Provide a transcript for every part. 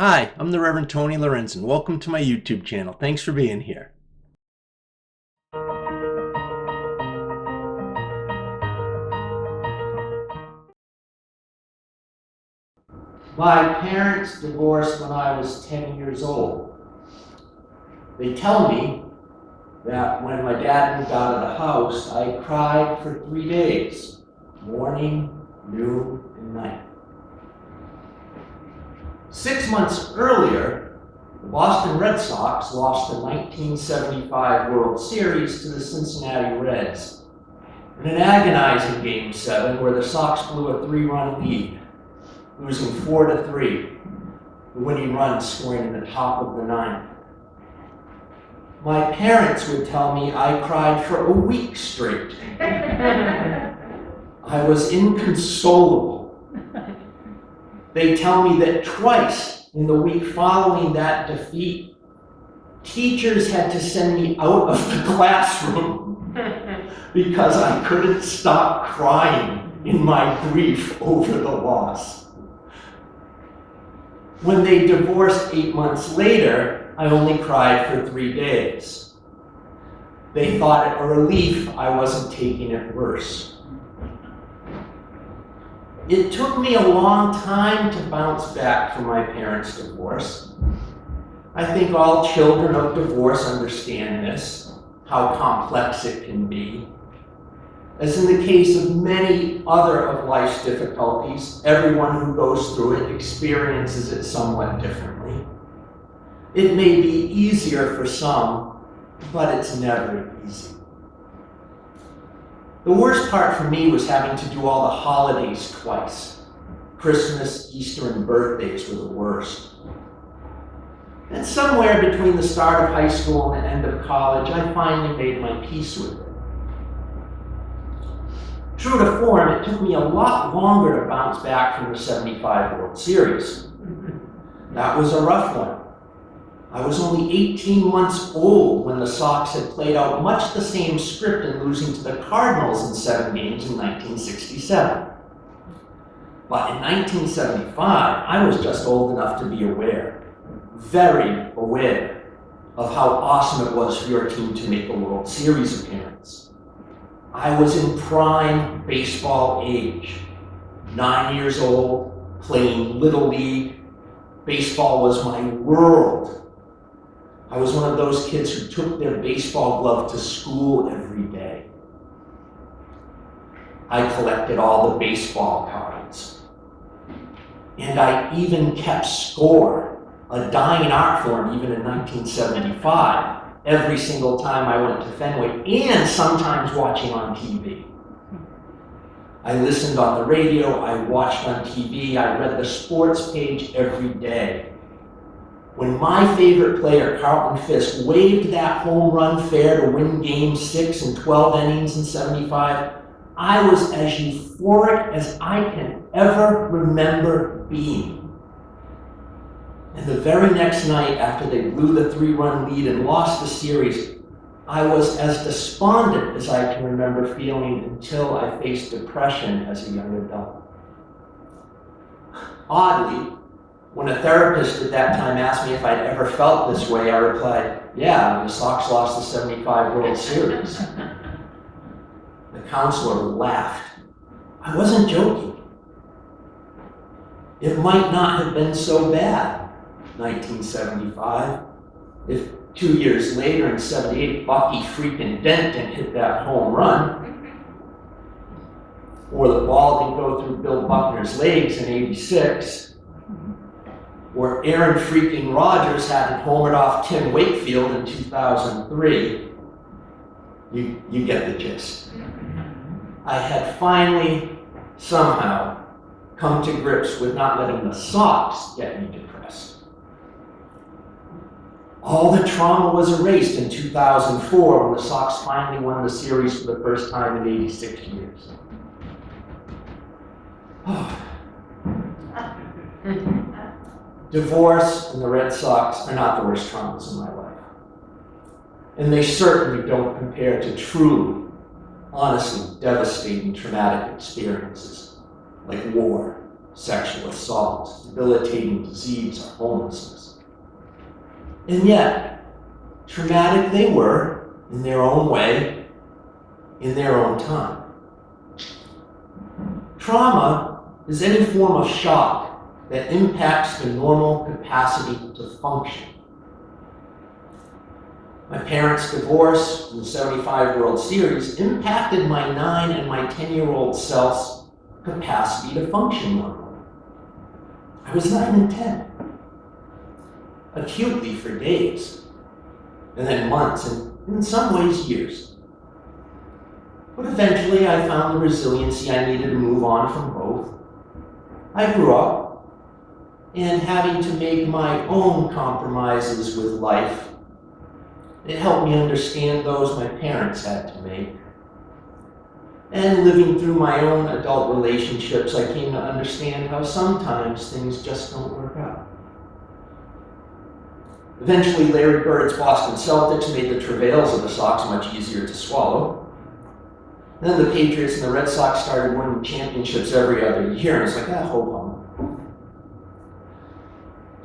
Hi, I'm the Reverend Tony Lorenzen. Welcome to my YouTube channel. Thanks for being here. My parents divorced when I was 10 years old. They tell me that when my dad moved out of the house, I cried for 3 days, morning, noon, and night. 6 months earlier, the Boston Red Sox lost the 1975 World Series to the Cincinnati Reds in an agonizing Game 7 where the Sox blew a 3-run lead, losing 4-3, the winning run scoring in the top of the ninth. My parents would tell me I cried for a week straight. I was inconsolable. They tell me that twice in the week following that defeat, teachers had to send me out of the classroom because I couldn't stop crying in my grief over the loss. When they divorced 8 months later, I only cried for 3 days. They thought it a relief I wasn't taking it worse. It took me a long time to bounce back from my parents' divorce. I think all children of divorce understand this, how complex it can be. As in the case of many other of life's difficulties, everyone who goes through it experiences it somewhat differently. It may be easier for some, but it's never easy. The worst part for me was having to do all the holidays twice. Christmas, Easter, and birthdays were the worst. And somewhere between the start of high school and the end of college, I finally made my peace with it. True to form, it took me a lot longer to bounce back from the '75 World Series. That was a rough one. I was only 18 months old when the Sox had played out much the same script in losing to the Cardinals in 7 games in 1967. But in 1975, I was just old enough to be aware, very aware, of how awesome it was for your team to make a World Series appearance. I was in prime baseball age, 9 years old, playing Little League. Baseball was my world. I was one of those kids who took their baseball glove to school every day. I collected all the baseball cards. And I even kept score, a dying art form even in 1975. Every single time I went to Fenway, and sometimes watching on TV. I listened on the radio, I watched on TV, I read the sports page every day. When my favorite player, Carlton Fisk, waved that home run fair to win Game 6 in 12 innings in '75, I was as euphoric as I can ever remember being. And the very next night, after they blew the 3-run lead and lost the series, I was as despondent as I can remember feeling until I faced depression as a young adult. Oddly, when a therapist at that time asked me if I'd ever felt this way, I replied, yeah, when the Sox lost the '75 World Series. The counselor laughed. I wasn't joking. It might not have been so bad. 1975. If 2 years later in '78, Bucky freaking Denton hit that home run, or the ball didn't go through Bill Buckner's legs in '86, or Aaron freaking Rodgers hadn't homered off Tim Wakefield in 2003, you get the gist. I had finally, somehow, come to grips with not letting the Sox get me depressed. All the trauma was erased in 2004 when the Sox finally won the series for the first time in 86 years. Divorce and the Red Sox are not the worst traumas in my life. And they certainly don't compare to truly, honestly devastating traumatic experiences like war, sexual assault, debilitating disease, or homelessness. And yet, traumatic they were in their own way, in their own time. Trauma is any form of shock that impacts the normal capacity to function. My parents' divorce in the 75 World Series impacted my 9 and my 10-year-old self's capacity to function normally. I was 9 and 10, acutely for days, and then months, and in some ways years. But eventually I found the resiliency I needed to move on from both. I grew up, and having to make my own compromises with life, it helped me understand those my parents had to make. And living through my own adult relationships, I came to understand how sometimes things just don't work out. Eventually, Larry Bird's Boston Celtics made the travails of the Sox much easier to swallow. Then the Patriots and the Red Sox started winning championships every other year, and it's like, hold on.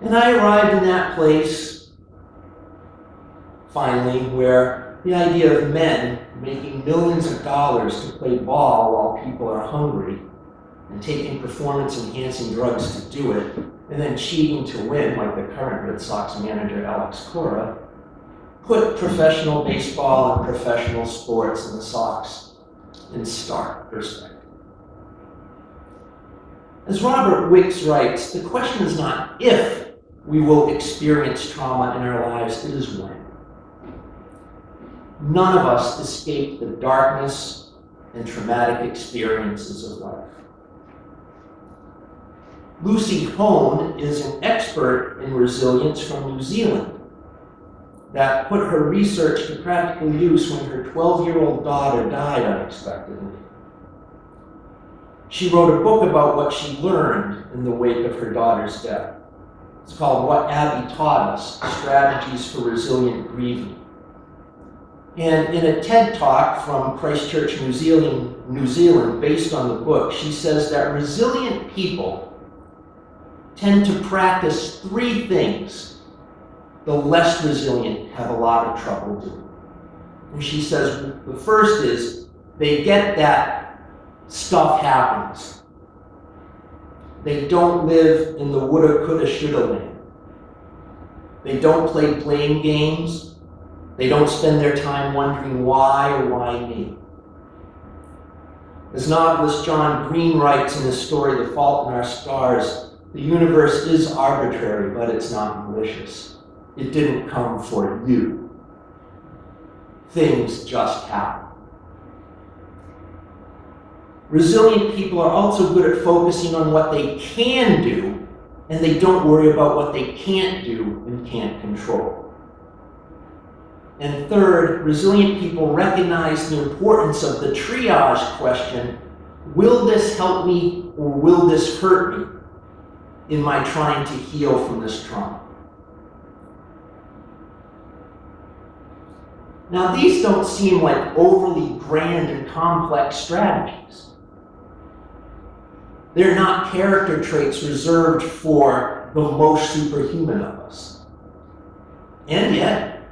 And I arrived in that place, finally, where the idea of men making millions of dollars to play ball while people are hungry and taking performance-enhancing drugs to do it, and then cheating to win, like the current Red Sox manager, Alex Cora, put professional baseball and professional sports and the Sox in stark perspective. As Robert Wicks writes, the question is not if we will experience trauma in our lives, it is when. None of us escape the darkness and traumatic experiences of life. Lucy Hone is an expert in resilience from New Zealand that put her research to practical use when her 12-year-old daughter died unexpectedly. She wrote a book about what she learned in the wake of her daughter's death. It's called What Abby Taught Us, Strategies for Resilient Grieving. And in a TED Talk from Christchurch, New Zealand, based on the book, she says that resilient people tend to practice 3 things the less resilient have a lot of trouble doing. And she says the first is they get that stuff happens. They don't live in the woulda, coulda, shoulda land. They don't play blame games. They don't spend their time wondering why or why me. As novelist John Green writes in his story, The Fault in Our Stars, the universe is arbitrary, but it's not malicious. It didn't come for you. Things just happen. Resilient people are also good at focusing on what they can do, and they don't worry about what they can't do and can't control. And third, resilient people recognize the importance of the triage question, will this help me or will this hurt me in my trying to heal from this trauma? Now, these don't seem like overly grand and complex strategies. They're not character traits reserved for the most superhuman of us. And yet,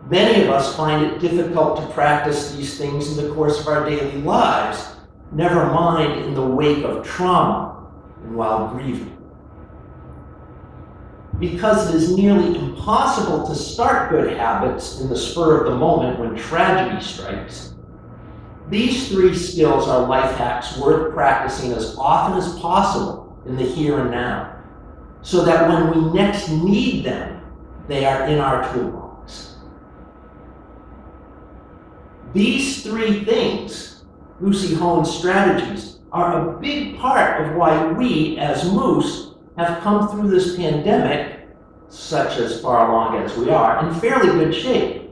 many of us find it difficult to practice these things in the course of our daily lives, never mind in the wake of trauma and while grieving. Because it is nearly impossible to start good habits in the spur of the moment when tragedy strikes, these 3 skills are life hacks worth practicing as often as possible in the here and now, so that when we next need them, they are in our toolbox. These 3 things, Lucy Hone's strategies, are a big part of why we, as Moose, have come through this pandemic, such as far along as we are, in fairly good shape.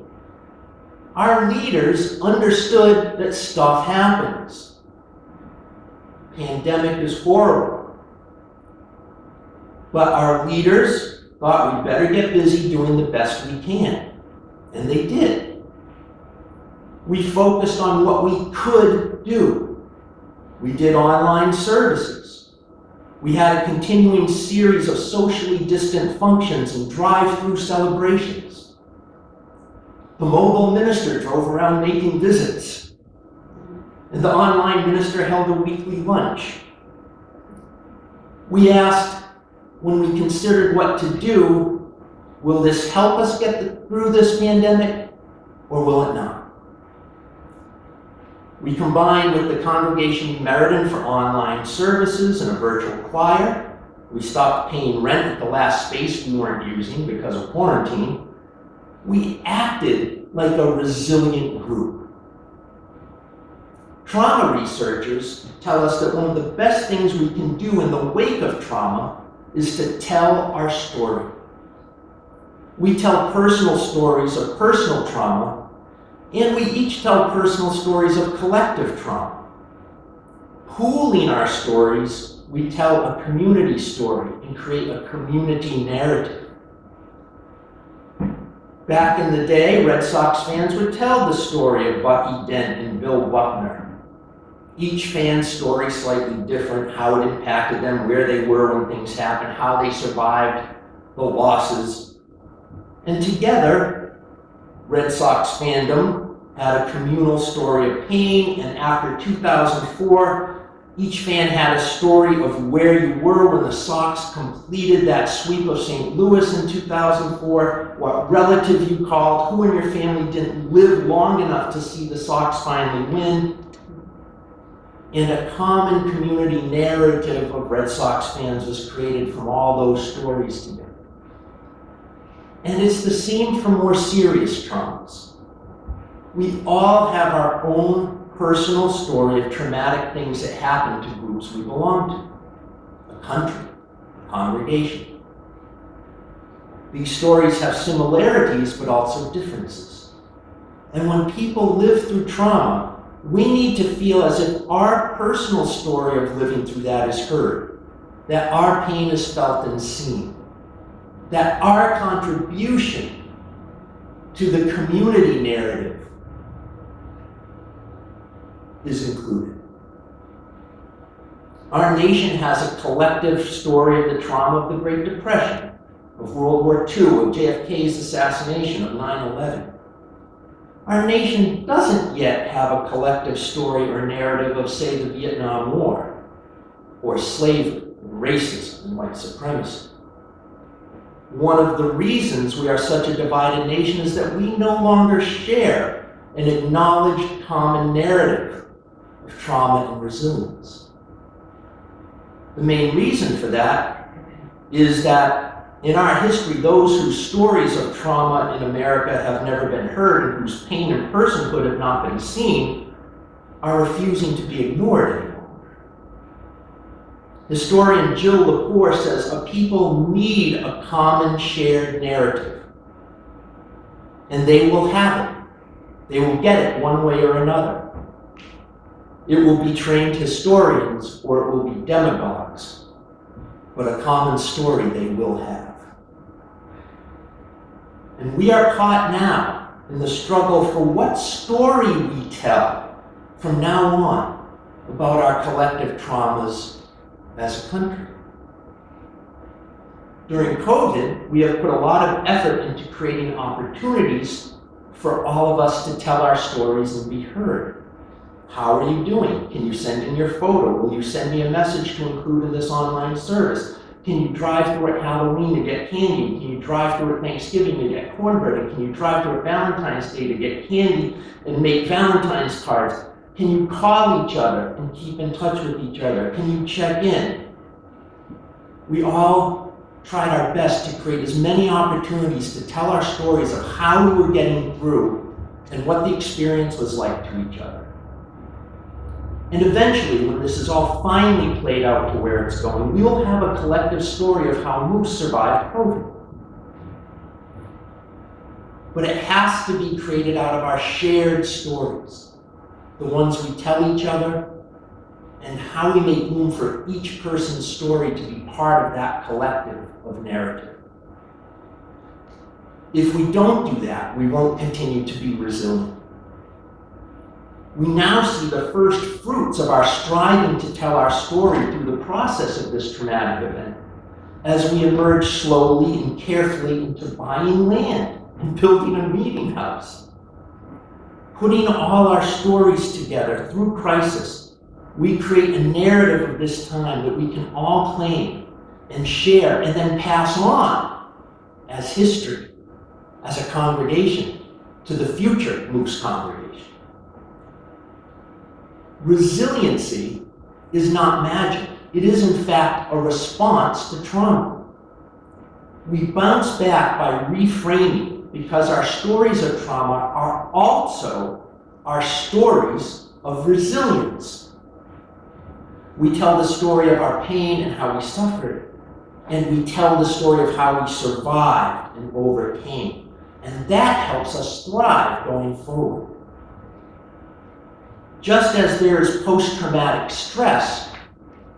Our leaders understood that stuff happens. Pandemic is horrible. But our leaders thought we'd better get busy doing the best we can. And they did. We focused on what we could do. We did online services. We had a continuing series of socially distant functions and drive-through celebrations. The mobile minister drove around making visits, and the online minister held a weekly lunch. We asked, when we considered what to do, will this help us get through this pandemic, or will it not? We combined with the congregation Meriden for online services and a virtual choir. We stopped paying rent at the last space we weren't using because of quarantine. We acted like a resilient group. Trauma researchers tell us that one of the best things we can do in the wake of trauma is to tell our story. We tell personal stories of personal trauma, and we each tell personal stories of collective trauma. Pooling our stories, we tell a community story and create a community narrative. Back in the day, Red Sox fans would tell the story of Bucky Dent and Bill Buckner. Each fan's story slightly different, how it impacted them, where they were when things happened, how they survived the losses. And together, Red Sox fandom had a communal story of pain, and after 2004, each fan had a story of where you were when the Sox completed that sweep of St. Louis in 2004, what relative you called, who in your family didn't live long enough to see the Sox finally win, and a common community narrative of Red Sox fans was created from all those stories together. And it's the same for more serious traumas. We all have our own personal story of traumatic things that happen to groups we belong to, a country, a congregation. These stories have similarities, but also differences. And when people live through trauma, we need to feel as if our personal story of living through that is heard, that our pain is felt and seen, that our contribution to the community narrative is included. Our nation has a collective story of the trauma of the Great Depression, of World War II, of JFK's assassination, of 9/11. Our nation doesn't yet have a collective story or narrative of, say, the Vietnam War, or slavery, and racism, and white supremacy. One of the reasons we are such a divided nation is that we no longer share an acknowledged common narrative of trauma and resilience. The main reason for that is that in our history, those whose stories of trauma in America have never been heard and whose pain and personhood have not been seen are refusing to be ignored anymore. Historian Jill Lepore says a people need a common shared narrative, and they will have it. They will get it one way or another. It will be trained historians or it will be demagogues, but a common story they will have. And we are caught now in the struggle for what story we tell from now on about our collective traumas as a country. During COVID, we have put a lot of effort into creating opportunities for all of us to tell our stories and be heard. How are you doing? Can you send in your photo? Will you send me a message to include in this online service? Can you drive through at Halloween to get candy? Can you drive through at Thanksgiving to get cornbread? And can you drive through at Valentine's Day to get candy and make Valentine's cards? Can you call each other and keep in touch with each other? Can you check in? We all tried our best to create as many opportunities to tell our stories of how we were getting through and what the experience was like to each other. And eventually, when this is all finally played out to where it's going, we will have a collective story of how Moose survived COVID. But it has to be created out of our shared stories, the ones we tell each other, and how we make room for each person's story to be part of that collective of narrative. If we don't do that, we won't continue to be resilient. We now see the first fruits of our striving to tell our story through the process of this traumatic event as we emerge slowly and carefully into buying land and building a meeting house. Putting all our stories together through crisis, we create a narrative of this time that we can all claim and share and then pass on as history, as a congregation, to the future Moose congregation. Resiliency is not magic. It is, in fact, a response to trauma. We bounce back by reframing because our stories of trauma are also our stories of resilience. We tell the story of our pain and how we suffered, and we tell the story of how we survived and overcame. And that helps us thrive going forward. Just as there is post-traumatic stress,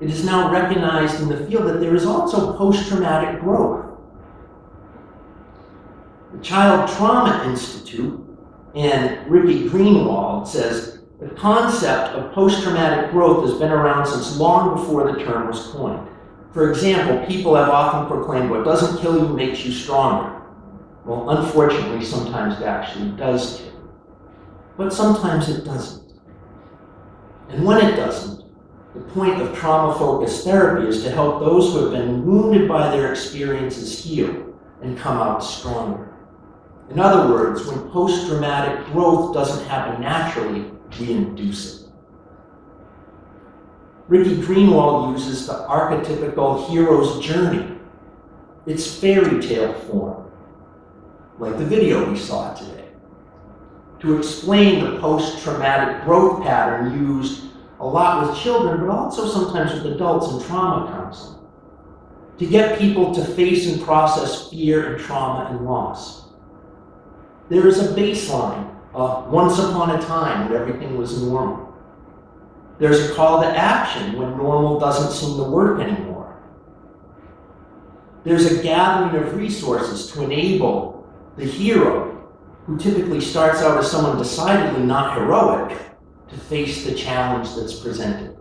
it is now recognized in the field that there is also post-traumatic growth. The Child Trauma Institute and Ricky Greenwald says the concept of post-traumatic growth has been around since long before the term was coined. For example, people have often proclaimed what doesn't kill you makes you stronger. Well, unfortunately, sometimes it actually does kill you. But sometimes it doesn't. And when it doesn't, the point of trauma-focused therapy is to help those who have been wounded by their experiences heal and come out stronger. In other words, when post-traumatic growth doesn't happen naturally, we induce it. Ricky Greenwald uses the archetypical hero's journey, its fairy tale form, like the video we saw today, to explain the post-traumatic growth pattern used a lot with children, but also sometimes with adults in trauma counseling, to get people to face and process fear and trauma and loss. There is a baseline, once upon a time when everything was normal. There's a call to action when normal doesn't seem to work anymore. There's a gathering of resources to enable the hero, who typically starts out as someone decidedly not heroic, to face the challenge that's presented.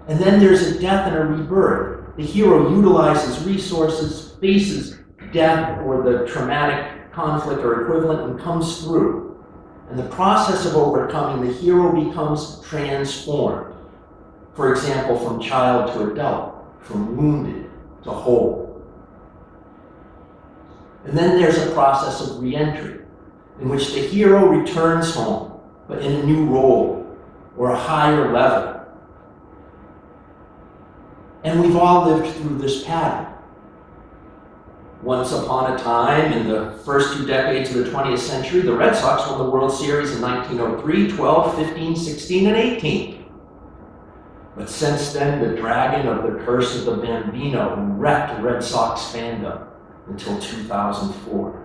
And then there's a death and a rebirth. The hero utilizes resources, faces death or the traumatic conflict or equivalent, and comes through. And the process of overcoming, the hero becomes transformed. For example, from child to adult, from wounded to whole. And then there's a process of re-entry, in which the hero returns home, but in a new role or a higher level. And we've all lived through this pattern. Once upon a time, in the first 2 decades of the 20th century, the Red Sox won the World Series in 1903, 12, 15, 16, and 18. But since then, the dragon of the curse of the Bambino wrecked Red Sox fandom until 2004.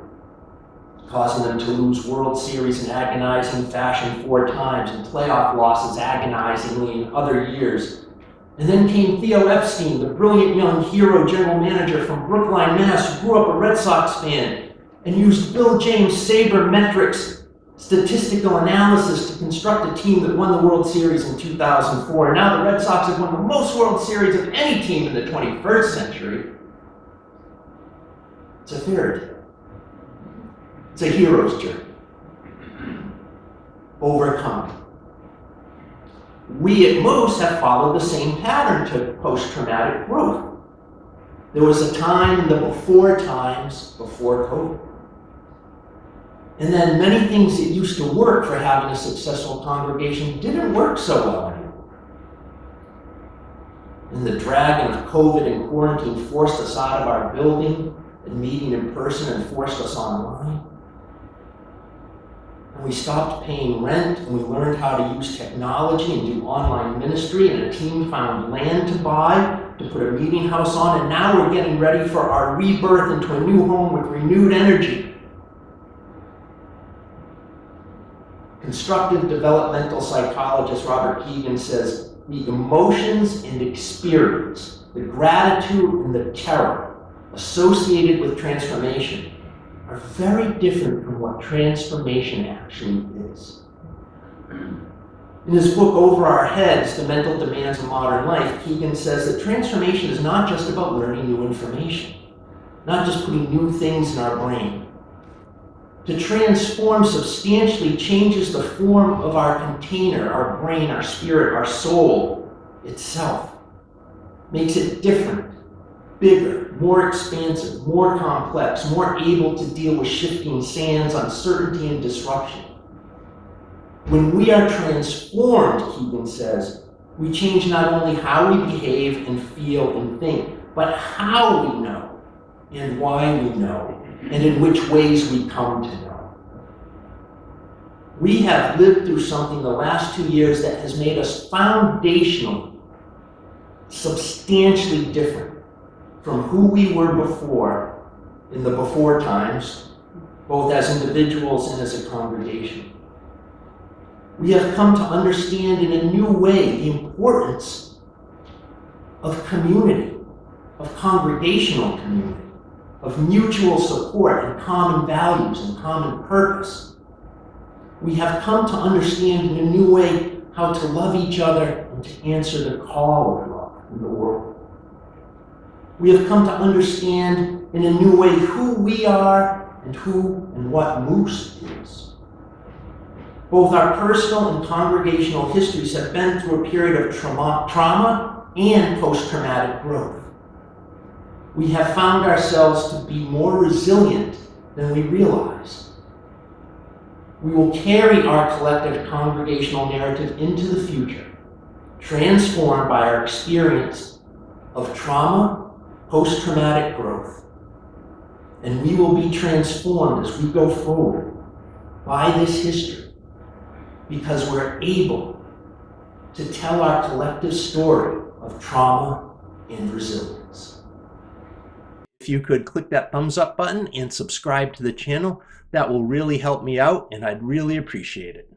Causing them to lose World Series in agonizing fashion 4 times and playoff losses agonizingly in other years. And then came Theo Epstein, the brilliant young hero general manager from Brookline, Mass., who grew up a Red Sox fan and used Bill James' sabermetrics statistical analysis to construct a team that won the World Series in 2004. And now the Red Sox have won the most World Series of any team in the 21st century. It's a fairy tale. It's a hero's journey. Overcoming. We at Moose have followed the same pattern to post-traumatic growth. There was a time in the before times before COVID. And then many things that used to work for having a successful congregation didn't work so well anymore. And the dragon of COVID and quarantine forced us out of our building and meeting in person and forced us online. And we stopped paying rent, and we learned how to use technology and do online ministry, and a team found land to buy to put a meeting house on, and now we're getting ready for our rebirth into a new home with renewed energy. Constructive developmental psychologist Robert Keegan says, the emotions and experience, the gratitude and the terror associated with transformation are very different from what transformation actually is. In his book, Over Our Heads, The Mental Demands of Modern Life, Keegan says that transformation is not just about learning new information, not just putting new things in our brain. To transform substantially changes the form of our container, our brain, our spirit, our soul itself. Makes it different, bigger, more expansive, more complex, more able to deal with shifting sands, uncertainty, and disruption. When we are transformed, Keegan says, we change not only how we behave and feel and think, but how we know and why we know and in which ways we come to know. We have lived through something the last 2 years that has made us foundationally, substantially different from who we were before in the before times, both as individuals and as a congregation. We have come to understand in a new way the importance of community, of congregational community, of mutual support and common values and common purpose. We have come to understand in a new way how to love each other and to answer the call of love in the world. We have come to understand in a new way who we are and who and what Moose is. Both our personal and congregational histories have been through a period of trauma and post-traumatic growth. We have found ourselves to be more resilient than we realized. We will carry our collective congregational narrative into the future, transformed by our experience of trauma, post-traumatic growth. And we will be transformed as we go forward by this history, because we're able to tell our collective story of trauma and resilience. If you could click that thumbs up button and subscribe to the channel, that will really help me out, and I'd really appreciate it.